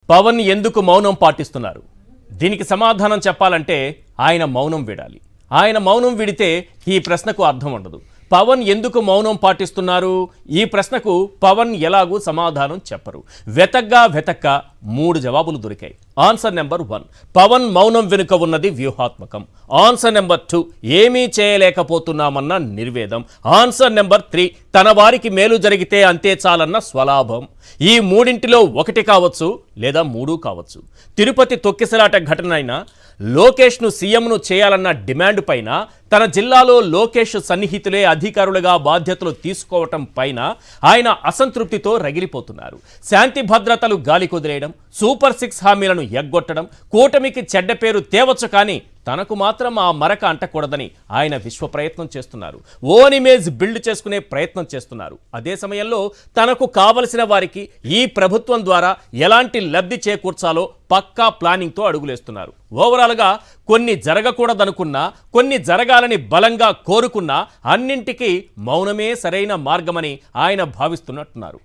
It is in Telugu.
పవన్ ఎందుకు మౌనం పాటిస్తున్నారు? దీనికి సమాధానం చెప్పాలంటే ఆయన మౌనం వీడాలి. ఆయన మౌనం వీడితే ఈ ప్రశ్నకు అర్థం ఉండదు. పవన్ ఎందుకు మౌనం పాటిస్తున్నారు? ఈ ప్రశ్నకు పవన్ ఎలాగూ సమాధానం చెప్పరు. వెతక్క 3 జవాబులు దొరికాయి. ఆన్సర్ నెంబర్ 1, పవన్ మౌనం వెనుక ఉన్నది వ్యూహాత్మకం. ఆన్సర్ నెంబర్ 2, ఏమీ చేయలేకపోతున్నామన్న నిర్వేదం. ఆన్సర్ నెంబర్ 3, తన వారికి మేలు జరిగితే అంతే చాలన్న స్వలాభం. ఈ మూడింటిలో ఒకటి కావచ్చు లేదా 3 కావచ్చు. తిరుపతి తొక్కిసలాట ఘటన అయినా, లోకేష్ను సీఎంను చేయాలన్న డిమాండ్ పైన, తన జిల్లాలో లోకేష్ సన్నిహితులే అధికారులుగా బాధ్యతలు తీసుకోవటం పైన ఆయన అసంతృప్తితో రగిలిపోతున్నారు. శాంతి భద్రతలు గాలి కుదిరేయడం, సూపర్ 6 హామీలను ఎగ్గొట్టడం, కూటమికి చెడ్డ పేరు తేవచ్చు, కానీ తనకు మాత్రం ఆ మరక అంటకూడదని ఆయన విశ్వ ప్రయత్నం చేస్తున్నారు. ఓన్ ఇమేజ్ బిల్డ్ చేసుకునే ప్రయత్నం చేస్తున్నారు. అదే సమయంలో తనకు కావలసిన వారికి ఈ ప్రభుత్వం ద్వారా ఎలాంటి లబ్ధి చేకూర్చాలో పక్కా ప్లానింగ్తో అడుగులేస్తున్నారు. ఓవరాల్గా కొన్ని జరగకూడదనుకున్నా, కొన్ని జరగాలని బలంగా కోరుకున్నా, అన్నింటికీ మౌనమే సరైన మార్గమని ఆయన భావిస్తున్నట్టున్నారు.